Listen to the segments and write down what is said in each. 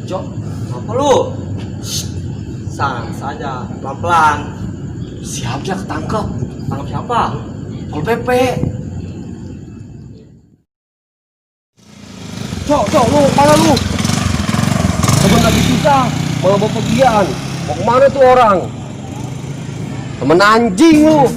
Cok, apa lu? Santai saja, pelan-pelan. Siap ya ketangkep. Tangkap siapa? Pol PP. Cok, lu mana lu? Temen lagi kita, malah bawa pergian. Mau kemana tuh orang? Temen anjing lu.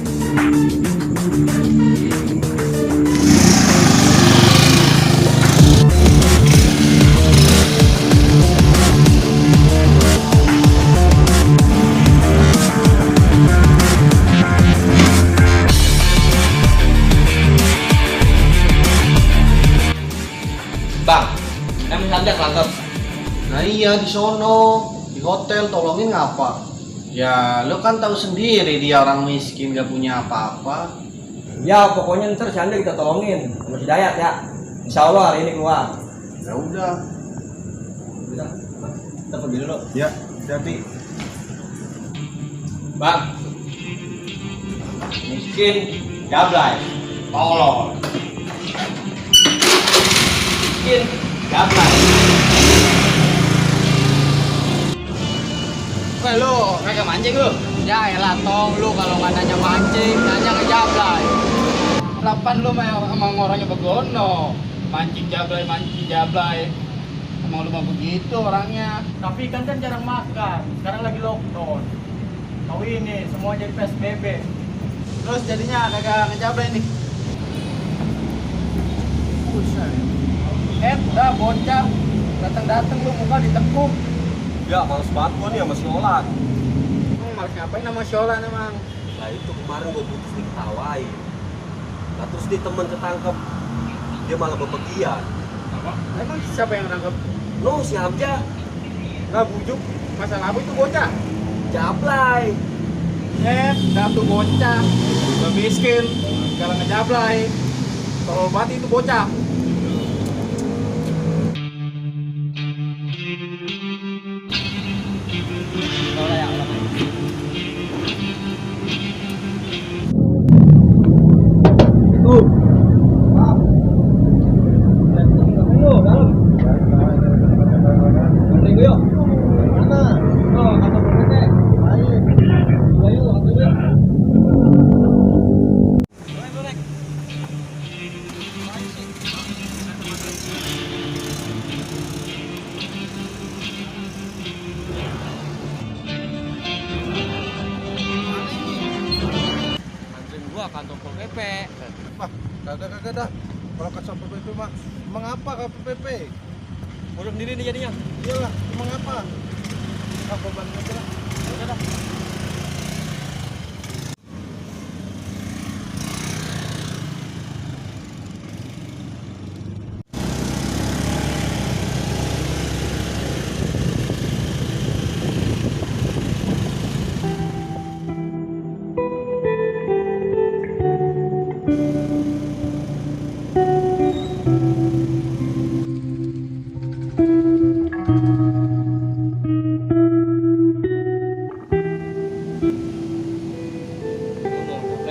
Bang, emang Hamzah ketangkep? Nah iya di sono, di hotel tolongin ngapa? Ya lo kan tahu sendiri dia orang miskin gak punya apa-apa. Ya pokoknya ntar si Hamzah kita tolongin sama si Dayat ya. Insya Allah hari ini keluar. Ya udah. Udah, kita pergi dulu. Ya, jadi Bang, miskin, gablay, tolol. Miskin, gablay. Weh lu, kagak mancing lu? Ya elah tong, lu kalau nggak nanya mancing, nanya ke jablay. Lapan lu emang orangnya begono. Mancing jablay. Emang lu mah begitu orangnya. Tapi ikan kan jarang makan, sekarang lagi lockdown. Tahu ini, semua jadi PSBB. Terus jadinya kagak ngejablay nih. Buset. Dah bocah. Datang lu muka ditekuk. Ya, males banget gua nih sama si Olan. Malas ngapain sama Sholan emang? Nah itu kemarin gua putus diketawain. Nah terus dia temen ketangkep. Dia malah bepergian. Emang siapa yang nangkep? No, si Hamzah. Nggak bujuk. Masalah apa itu bocah? Jablay. Dah tuh bocah. Udah miskin. Sekarang ngejablay. Tolol banget itu bocah. Kantor Pol PP. kagak dah. Kalau kasih PP mah, emang apa kalau PP? Udah sendiri nih jadinya. Iyalah, emang apa? Aku bantu aja lah. Udah dah.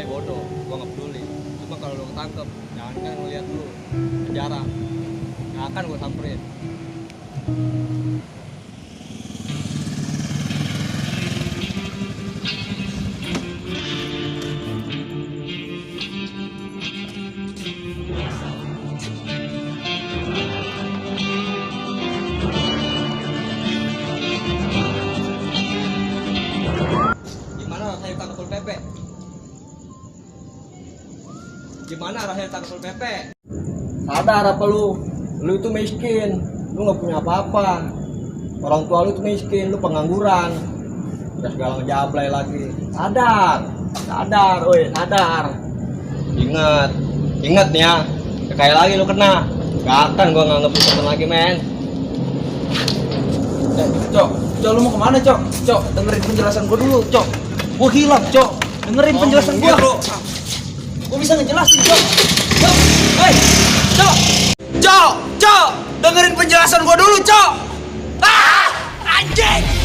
Bodoh, gua nggak peduli. Cuma kalau lu ketangkep, jangan kan ngeliat lu penjara. Nggak akan gua samperin. Gimana rasanya tangkap Pol PP? Gimana rasanya tangkap Pol PP? Sadar apa lu? Lu itu miskin, lu nggak punya apa-apa. Orang tua lu itu miskin, lu pengangguran. Udah segala ngejablay lagi. Sadar, woi, sadar. Ingat nih ya. Kayak lagi lu kena. Gak akan gua nganggep lu temen lagi, men. Cok, lu mau kemana, Cok? Cok, dengerin penjelasan gua dulu, Cok. Gua hilaf, Cok. Dengerin penjelasan gua. Gua bisa ngejelasin, Cok. Cok, hei, Cok. Cok, dengerin penjelasan gua dulu, Cok. Ah, anjing.